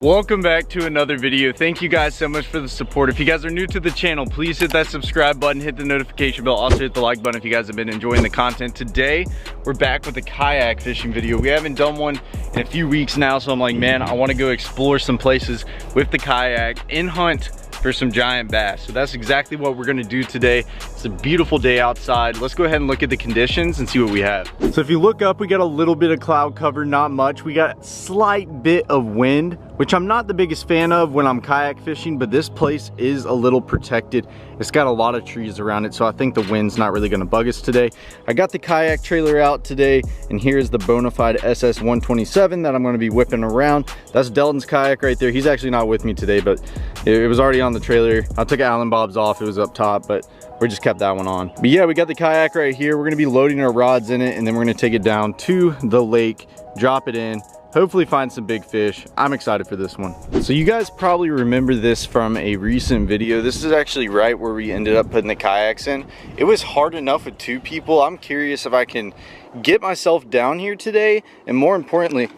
Welcome back to another video. Thank you guys so much for the support. If you guys are new to the channel, please hit that subscribe button, hit the notification bell, also hit the like button if you guys have been enjoying the content. Today, we're back with a kayak fishing video. We haven't done one in a few weeks now, so I'm like, man, I wanna go explore some places with the kayak and hunt for some giant bass. So that's exactly what we're gonna do today. It's a beautiful day outside. Let's go ahead and look at the conditions and see what we have. So if you look up, we got a little bit of cloud cover, not much. We got a slight bit of wind, which I'm not the biggest fan of when I'm kayak fishing, but this place is a little protected. It's got a lot of trees around it, so I think the wind's not really gonna bug us today. I got the kayak trailer out today, and here's the Bonafide SS127 that I'm gonna be whipping around. That's Delton's kayak right there. He's actually not with me today, but it was already on the trailer. I took Allen Bob's off, it was up top, but we just kept that one on. But yeah, we got the kayak right here. We're gonna be loading our rods in it, and then we're gonna take it down to the lake, drop it in, hopefully find some big fish. I'm excited for this one. So you guys probably remember this from a recent video. This is actually right where we ended up putting the kayaks in. It was hard enough with 2 people. I'm curious if I can get myself down here today, and more importantly,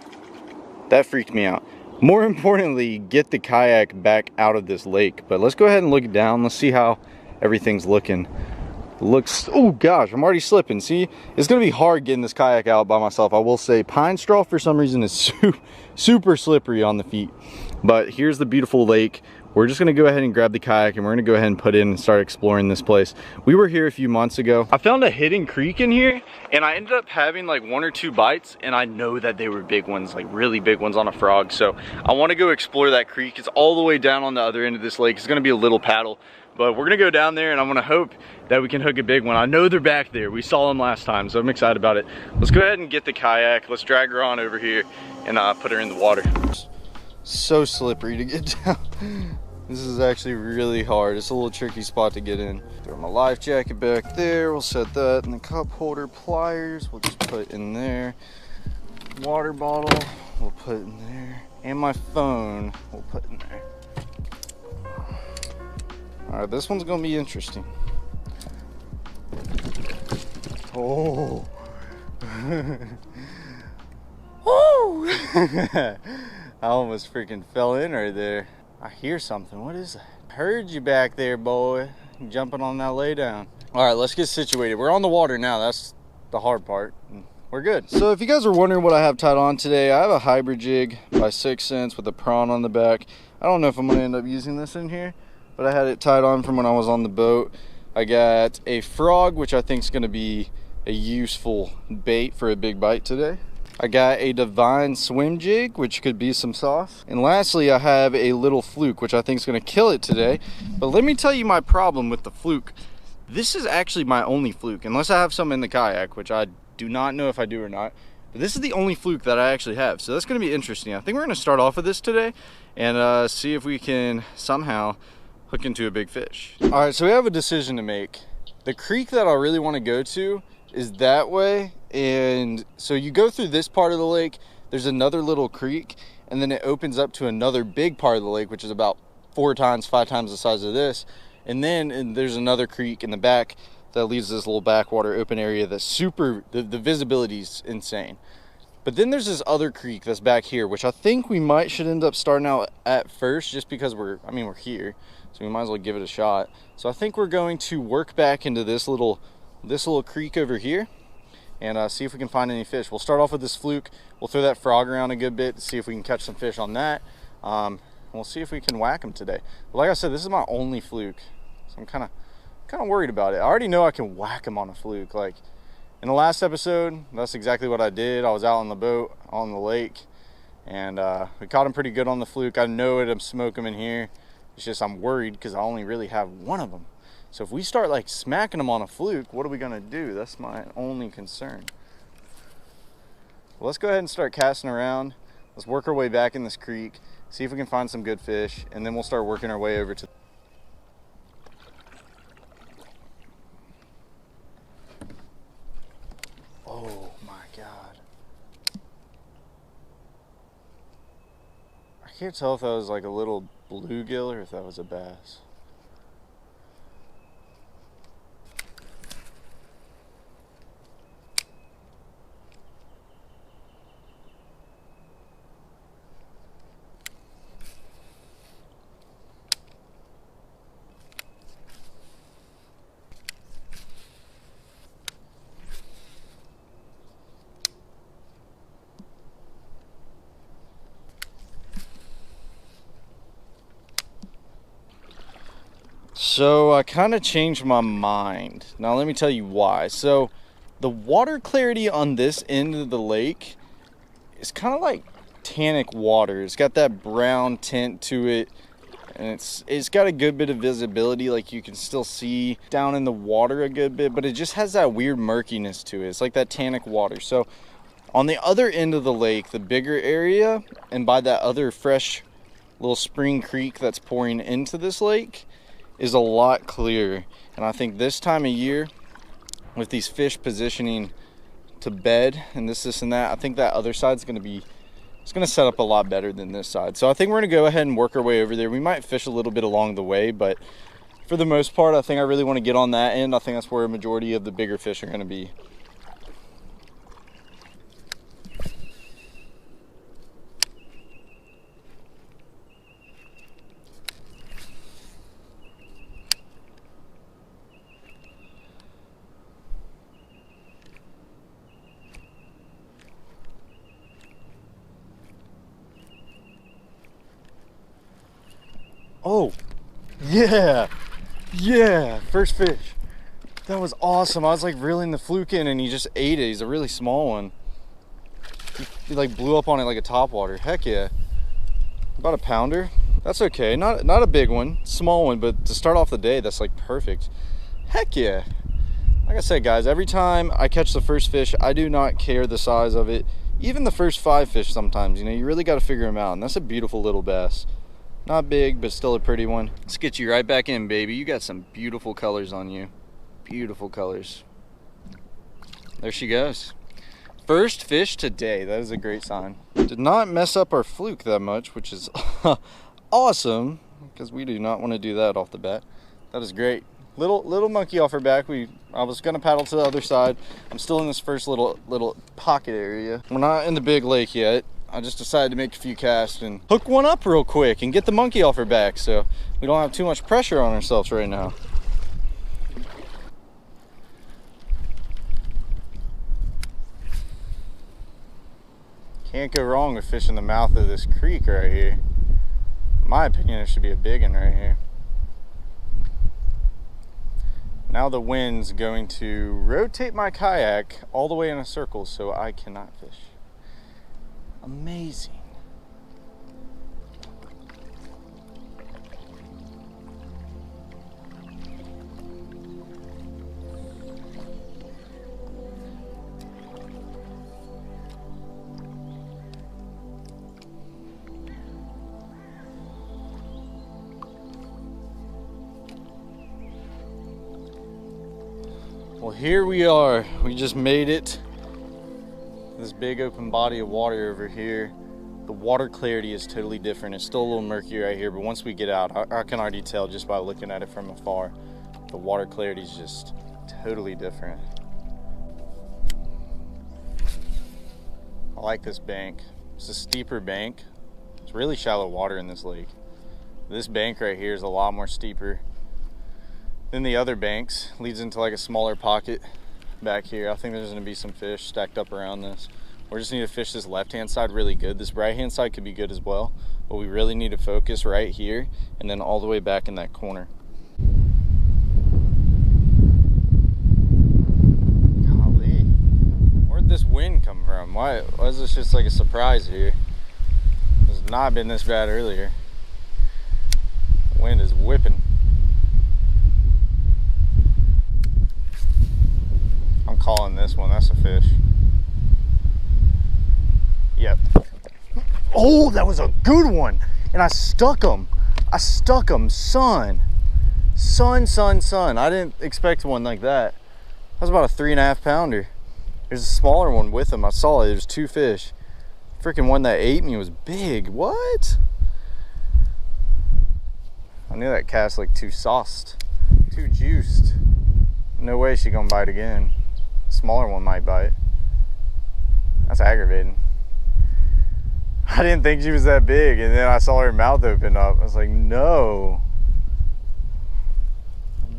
that freaked me out. More importantly, get the kayak back out of this lake. But let's go ahead and look down. Let's see how everything's looking. Looks, oh gosh, I'm already slipping. See, it's gonna be hard getting this kayak out by myself. I will say pine straw for some reason is super slippery on the feet. But here's the beautiful lake. We're just gonna go ahead and grab the kayak, and we're gonna go ahead and put in and start exploring this place. We were here a few months ago. I found a hidden creek in here, and I ended up having like 1 or 2 bites, and I know that they were big ones, like really big ones on a frog. So I wanna go explore that creek. It's all the way down on the other end of this lake. It's gonna be a little paddle, but we're gonna go down there, and I'm gonna hope that we can hook a big one. I know they're back there. We saw them last time, so I'm excited about it. Let's go ahead and get the kayak. Let's drag her on over here and put her in the water. So slippery to get down. This is actually really hard. It's a little tricky spot to get in. Throw my life jacket back there. We'll set that in the cup holder. Pliers, we'll just put in there. Water bottle, we'll put in there. And my phone, we'll put in there. All right, this one's gonna be interesting. Oh. Woo! I almost freaking fell in right there. I hear something. What is that? Heard you back there, boy. Jumping on that lay down. All right, let's get situated. We're on the water now. That's the hard part. We're good. So if you guys are wondering what I have tied on today, I have a hybrid jig by 6 cents with a prawn on the back. I don't know if I'm gonna end up using this in here, but I had it tied on from when I was on the boat. I got a frog, which I think is gonna be a useful bait for a big bite today. I got a Divine swim jig, which could be some sauce. And lastly, I have a little fluke, which I think is gonna kill it today. But let me tell you my problem with the fluke. This is actually my only fluke, unless I have some in the kayak, which I do not know if I do or not. But this is the only fluke that I actually have. So that's gonna be interesting. I think we're gonna start off with this today and see if we can somehow hook into a big fish. All right, so we have a decision to make. The creek that I really wanna go to is that way. And so you go through this part of the lake, there's another little creek, and then it opens up to another big part of the lake, which is about 4 times, 5 times the size of this. And then there's another creek in the back that leads to this little backwater open area that's super, the visibility's insane. But then there's this other creek that's back here, which I think we should end up starting out at first, just because we're here, so we might as well give it a shot. So I think we're going to work back into this little creek over here and see if we can find any fish. We'll start off with this fluke. We'll throw that frog around a good bit to see if we can catch some fish on that. We'll see if we can whack them today. But like I said, this is my only fluke, so I'm kind of worried about it. I already know I can whack them on a fluke. Like in the last episode, that's exactly what I did. I was out on the boat on the lake, and we caught them pretty good on the fluke. I know it'll smoke them in here. It's just I'm worried because I only really have one of them. So if we start like smacking them on a fluke, what are we gonna do? That's my only concern. Well, let's go ahead and start casting around. Let's work our way back in this creek, see if we can find some good fish, and then we'll start working our way over to... Oh my God. I can't tell if that was like a little bluegill or if that was a bass. So I kind of changed my mind. Now let me tell you why. So the water clarity on this end of the lake is kind of like tannic water. It's got that brown tint to it, and it's got a good bit of visibility. Like you can still see down in the water a good bit, but it just has that weird murkiness to it. It's like that tannic water. So on the other end of the lake, the bigger area, and by that other fresh little spring creek that's pouring into this lake, is a lot clearer. And I think this time of year, with these fish positioning to bed and this and that, I think that other side's going to be, it's going to set up a lot better than this side. So I think we're going to go ahead and work our way over there. We might fish a little bit along the way, but for the most part, I think I really want to get on that end. I think that's where a majority of the bigger fish are going to be. Oh, yeah, first fish. That was awesome. I was like reeling the fluke in and he just ate it. He's a really small one. He like blew up on it like a topwater. Heck yeah. About a pounder. That's okay. Not a big one, small one, but to start off the day, that's like perfect. Heck yeah. Like I said, guys, every time I catch the first fish, I do not care the size of it. Even the first 5 fish sometimes, you know, you really got to figure them out. And that's a beautiful little bass. Not big, but still a pretty one. Let's get you right back in, baby. You got some beautiful colors on you. Beautiful colors. There she goes. First fish today. That is a great sign. Did not mess up our fluke that much, which is awesome, because we do not want to do that off the bat. That is great. Little monkey off her back. I was gonna paddle to the other side. I'm still in this first little pocket area. We're not in the big lake yet. I just decided to make a few casts and hook one up real quick and get the monkey off her back so we don't have too much pressure on ourselves right now. Can't go wrong with fishing the mouth of this creek right here. In my opinion, it should be a big one right here. Now the wind's going to rotate my kayak all the way in a circle so I cannot fish. Amazing. Well, here we are. We just made it. This big open body of water over here. The water clarity is totally different. It's still a little murky right here, but once we get out, I can already tell just by looking at it from afar. The water clarity is just totally different. I like this bank. It's a steeper bank. It's really shallow water in this lake. This bank right here is a lot more steeper than the other banks. Leads into like a smaller pocket back here. I think there's going to be some fish stacked up around this. We just need to fish this left hand side really good. This right hand side could be good as well, but we really need to focus right here and then all the way back in that corner. Golly, where'd this wind come from? Why is this just like a surprise here? It's not been this bad earlier. The wind is whipping. I'm calling this one. That's a fish. Yep. Oh, that was a good one. And I stuck him. Son. I didn't expect one like that. That was about a 3.5 pounder. There's a smaller one with him. I saw it. There's 2 fish. Freaking one that ate me was big. What? I knew that cast like too sauced, too juiced. No way she gonna bite again. Smaller one might bite. That's aggravating. I didn't think she was that big, and then I saw her mouth open up. I was like, no.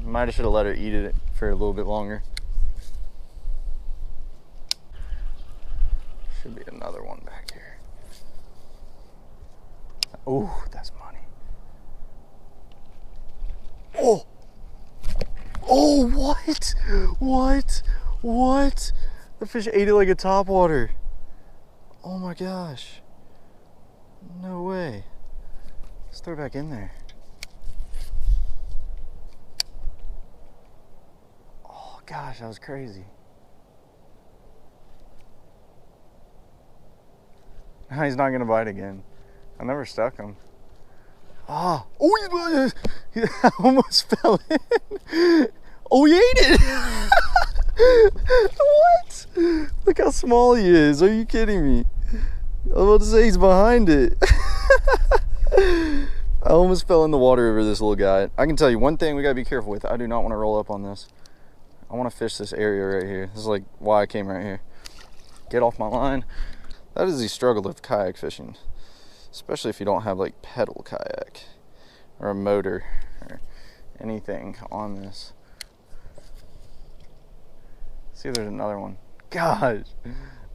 Might have should have let her eat it for a little bit longer. Should be another one back here. Oh, that's money. Oh, Oh, what? What? What? The fish ate it like a topwater. Oh my gosh. No way. Let's throw it back in there. Oh gosh, that was crazy. Now he's not gonna bite again. I never stuck him. Ah, oh, he almost fell in. Oh, he ate it. What? Look how small he is. Are you kidding me? I was about to say he's behind it. I almost fell in the water over this little guy. I can tell you one thing we gotta be careful with. I do not want to roll up on this. I want to fish this area right here. This is like why I came right here. Get off my line. That is the struggle of kayak fishing, especially if you don't have like pedal kayak or a motor or anything on this. See if there's another one. Gosh,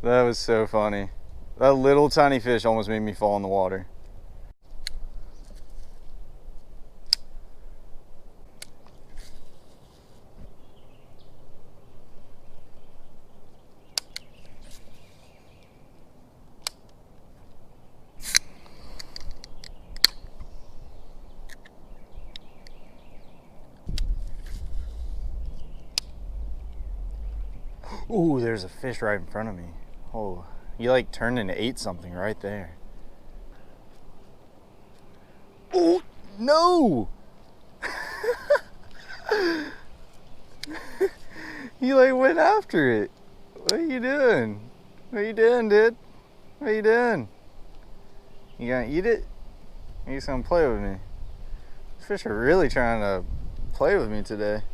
that was so funny. That little tiny fish almost made me fall in the water. Ooh, there's a fish right in front of me. Oh, he like turned and ate something right there. Oh, no! He like went after it. What are you doing? What are you doing, dude? What are you doing? You gonna eat it? Or you just gonna play with me? These fish are really trying to play with me today.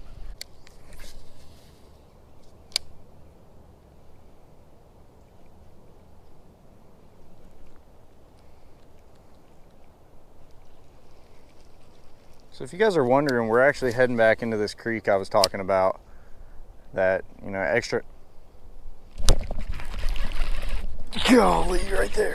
So if you guys are wondering, we're actually heading back into this creek I was talking about. That, you know, extra... Golly, right there.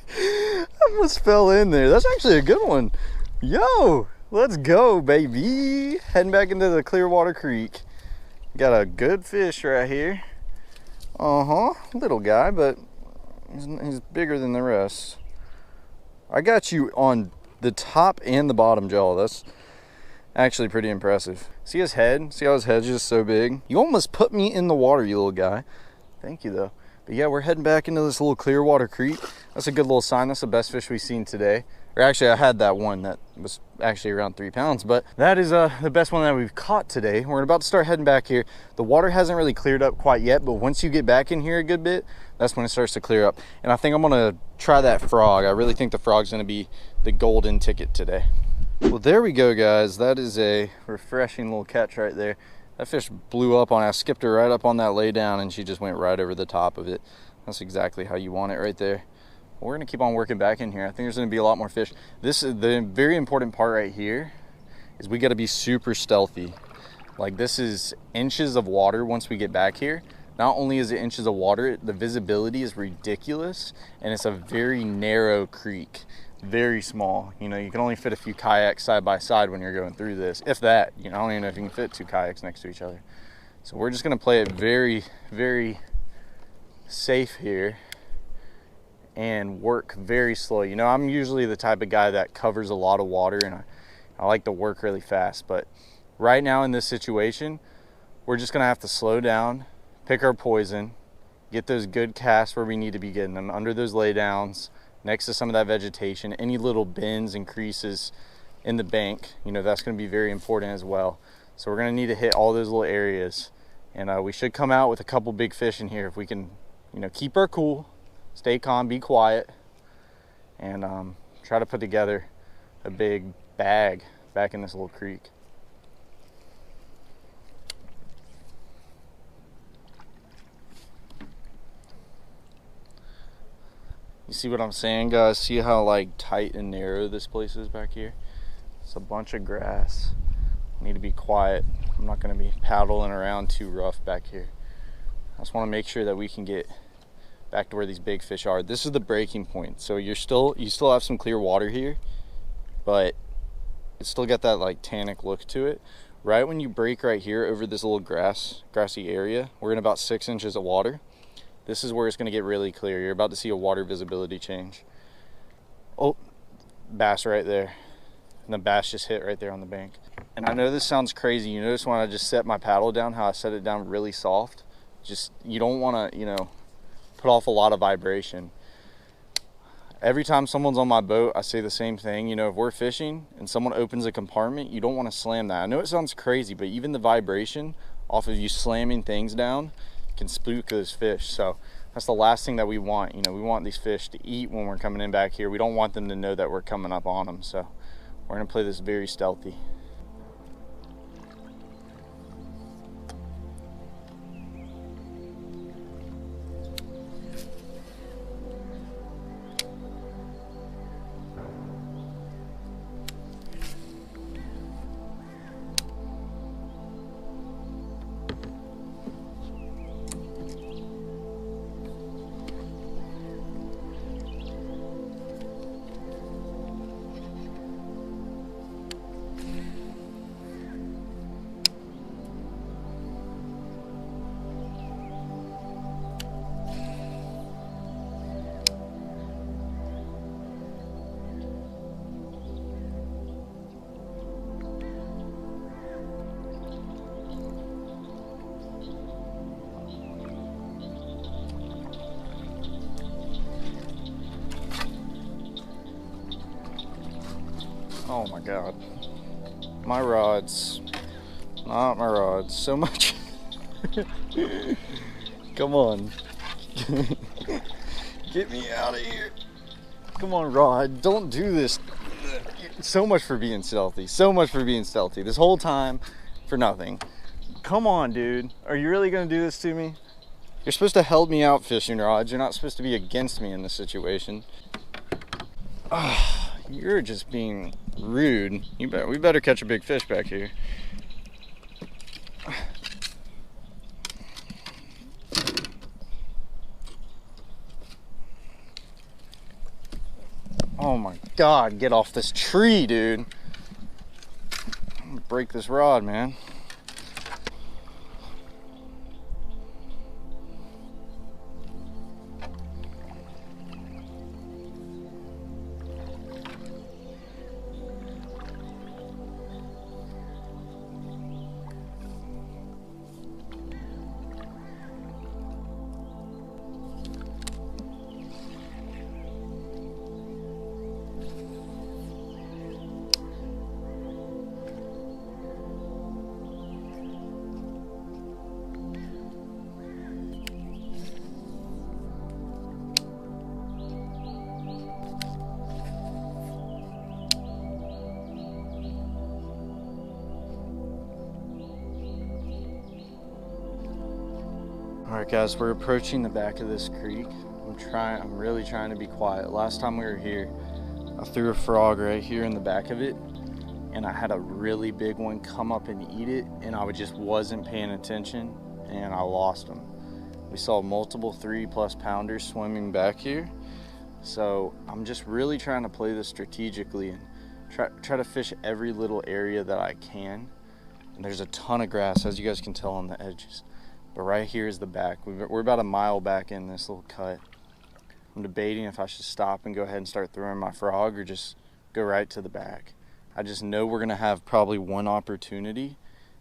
I almost fell in there. That's actually a good one. Yo, let's go, baby. Heading back into the Clearwater Creek. Got a good fish right here. Little guy, but he's bigger than the rest. I got you on the top and the bottom jaw. That's actually pretty impressive. See his head? See how his head's just so big? You almost put me in the water, you little guy. Thank you, though. But yeah, we're heading back into this little Clearwater Creek. That's a good little sign. That's the best fish we've seen today. Or actually, I had that one that was actually around 3 pounds, but that is the best one that we've caught today. We're about to start heading back here. The water hasn't really cleared up quite yet, but once you get back in here a good bit, that's when it starts to clear up. And I think I'm gonna try that frog. I really think the frog's gonna be the golden ticket today. Well, there we go, guys. That is a refreshing little catch right there. That fish blew up on it. I skipped her right up on that lay down and she just went right over the top of it. That's exactly how you want it right there. We're gonna keep on working back in here. I think there's gonna be a lot more fish. This is the very important part right here, is we gotta be super stealthy. Like, this is inches of water once we get back here. Not only is it inches of water, the visibility is ridiculous, and it's a very narrow creek, very small. You know, you can only fit a few kayaks side by side when you're going through this, if that. You know, I don't even know if you can fit 2 kayaks next to each other. So we're just gonna play it very, very safe here and work very slow. You know, I'm usually the type of guy that covers a lot of water, and I like to work really fast. But right now in this situation, we're just gonna have to slow down, pick our poison, get those good casts where we need to be getting them, under those laydowns, next to some of that vegetation, any little bends and creases in the bank. You know, that's gonna be very important as well. So we're gonna need to hit all those little areas. And we should come out with a couple big fish in here if we can, you know, keep our cool, stay calm, be quiet, and try to put together a big bag back in this little creek. You see what I'm saying, guys? See how like tight and narrow this place is back here? It's a bunch of grass. I need to be quiet. I'm not gonna be paddling around too rough back here. I just wanna make sure that we can get back to where these big fish are. This is the breaking point. So you still have some clear water here, but It's still got that like tannic look to it. Right when you break right here over this little grassy area, we're in about 6 inches of water. This is where it's going to get really clear. You're about to see a water visibility change. Oh, bass right there. And the bass just hit right there on the bank. And I know this sounds crazy. You notice when I just set my paddle down, how I set it down really soft? Just, you don't want to, you know, put off a lot of vibration. Every time someone's on my boat, I say the same thing. You know, if we're fishing and someone opens a compartment, you don't want to slam that. I know it sounds crazy, but even the vibration off of you slamming things down can spook those fish. So that's the last thing that we want. You know, we want these fish to eat when we're coming in back here. We don't want them to know that we're coming up on them. So we're going to play this very stealthy. Oh my God. My rods. Not my rods. So much. Come on. Get me out of here. Come on, rod. Don't do this. So much for being stealthy. So much for being stealthy. This whole time for nothing. Come on, dude. Are you really going to do this to me? You're supposed to help me out, fishing rods. You're not supposed to be against me in this situation. You're just being rude. We better catch a big fish back here. Oh my God, get off this tree, dude. I'm gonna break this rod, man. Alright guys, we're approaching the back of this creek. I'm really trying to be quiet. Last time we were here, I threw a frog right here in the back of it, and I had a really big one come up and eat it, and I just wasn't paying attention, and I lost them. We saw multiple 3+ pounders swimming back here, so I'm just really trying to play this strategically and try to fish every little area that I can. And there's a ton of grass, as you guys can tell, on the edges. But right here is the back. We're about a mile back in this little cut. I'm debating if I should stop and go ahead and start throwing my frog or just go right to the back. I just know we're gonna have probably one opportunity.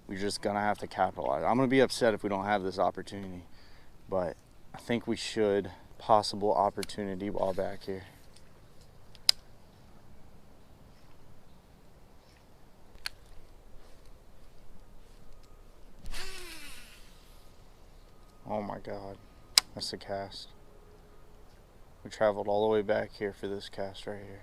We're just gonna have to capitalize. I'm gonna be upset if we don't have this opportunity, but I think we should. Possible opportunity while back here. Oh my God, that's the cast. We traveled all the way back here for this cast right here.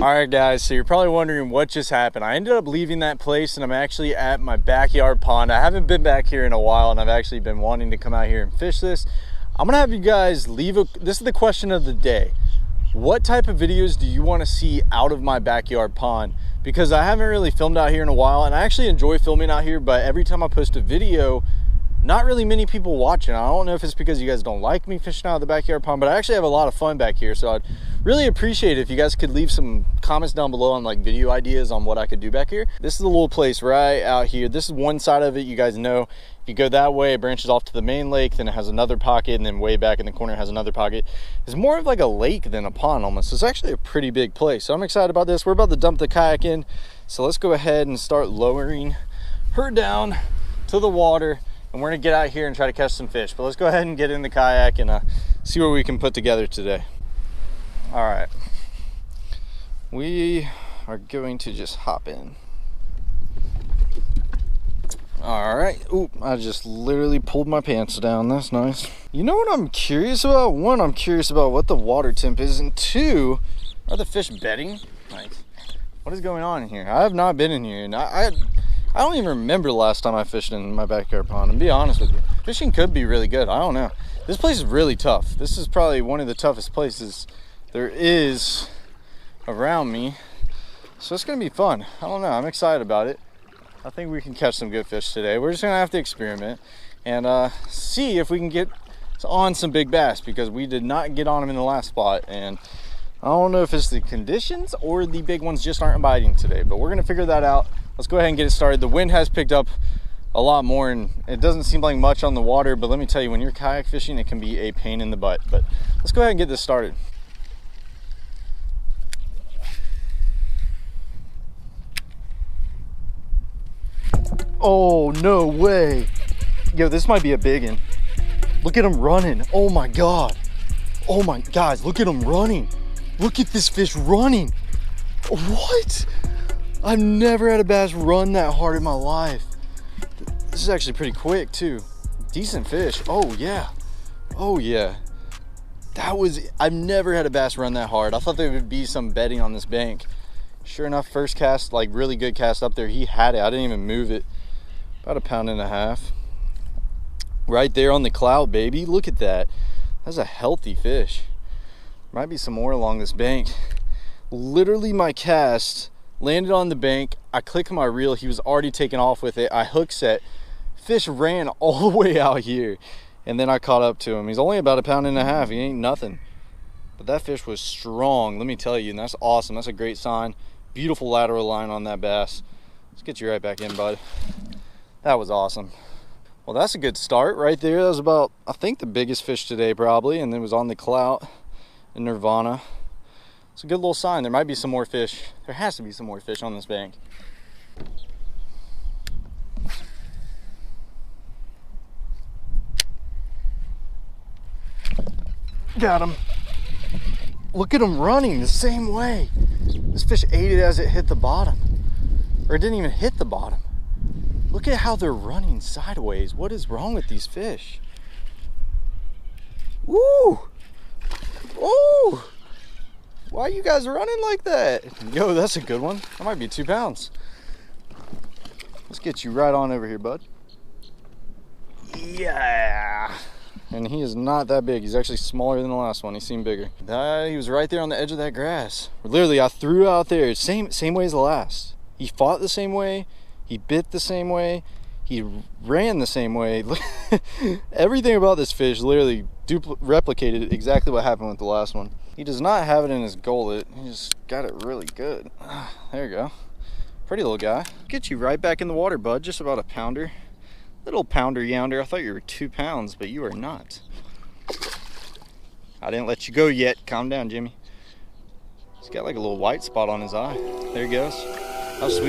Alright guys, so you're probably wondering what just happened. I ended up leaving that place and I'm actually at my backyard pond. I haven't been back here in a while and I've actually been wanting to come out here and fish this. I'm gonna have you guys leave this is the question of the day. What type of videos do you want to see out of my backyard pond? Because I haven't really filmed out here in a while, and I actually enjoy filming out here, but every time I post a video, not really many people watching. I don't know if it's because you guys don't like me fishing out of the backyard pond, but I actually have a lot of fun back here. So I'd really appreciate it if you guys could leave some comments down below on like video ideas on what I could do back here. This is a little place right out here. This is one side of it. You guys know if you go that way, it branches off to the main lake, then it has another pocket, and then way back in the corner it has another pocket. It's more of like a lake than a pond almost. It's actually a pretty big place. So I'm excited about this. We're about to dump the kayak in. So let's go ahead and start lowering her down to the water. And we're gonna get out here and try to catch some fish. But let's go ahead and get in the kayak and see what we can put together today. All right, we are going to just hop in. All right, oop, I just literally pulled my pants down. That's nice. You know what I'm curious about? One, I'm curious about what the water temp is, and two, are the fish bedding? Like, what is going on in here? I have not been in here, and I don't even remember the last time I fished in my backyard pond, and be honest with you. Fishing could be really good, I don't know. This place is really tough. This is probably one of the toughest places there is around me. So it's gonna be fun. I don't know, I'm excited about it. I think we can catch some good fish today. We're just gonna have to experiment and see if we can get on some big bass, because we did not get on them in the last spot. And I don't know if it's the conditions or the big ones just aren't biting today, but we're gonna figure that out. Let's go ahead and get it started. The wind has picked up a lot more and it doesn't seem like much on the water, but let me tell you, when you're kayak fishing, it can be a pain in the butt. But let's go ahead and get this started. Oh, no way. Yo, this might be a big one. Look at him running. Oh my God. Oh my, guys, look at him running. Look at this fish running. What? I've never had a bass run that hard in my life. This is actually pretty quick too. Decent fish. Oh yeah. Oh yeah. I've never had a bass run that hard. I thought there would be some bedding on this bank. Sure enough, first cast, like really good cast up there. He had it. I didn't even move it. About 1.5 pounds. Right there on the cloud, baby. Look at that. That's a healthy fish. Might be some more along this bank. Literally my cast landed on the bank. I click my reel. He was already taken off with it. I hook set. Fish ran all the way out here. And then I caught up to him. He's only about 1.5 pounds. He ain't nothing. But that fish was strong, let me tell you. And that's awesome. That's a great sign. Beautiful lateral line on that bass. Let's get you right back in, bud. That was awesome. Well, that's a good start right there. That was about, I think, the biggest fish today probably. And it was on the clout in Nirvana. It's a good little sign. There might be some more fish. There has to be some more fish on this bank. Got him. Look at him running the same way. This fish ate it as it hit the bottom. Or it didn't even hit the bottom. Look at how they're running sideways. What is wrong with these fish? Woo! Ooh! Why are you guys running like that? Yo, that's a good one. That might be 2 pounds. Let's get you right on over here, bud. Yeah. And he is not that big. He's actually smaller than the last one. He seemed bigger. He was right there on the edge of that grass. Literally, I threw out there. Same way as the last. He fought the same way. He bit the same way. He ran the same way. Everything about this fish literally replicated exactly what happened with the last one. He does not have it in his gullet. He just got it really good. There you go. Pretty little guy. Get you right back in the water, bud. Just about 1 pounder. Little pounder younder. I thought you were 2 pounds, but you are not. I didn't let you go yet. Calm down, Jimmy. He's got like a little white spot on his eye. There he goes. How sweet.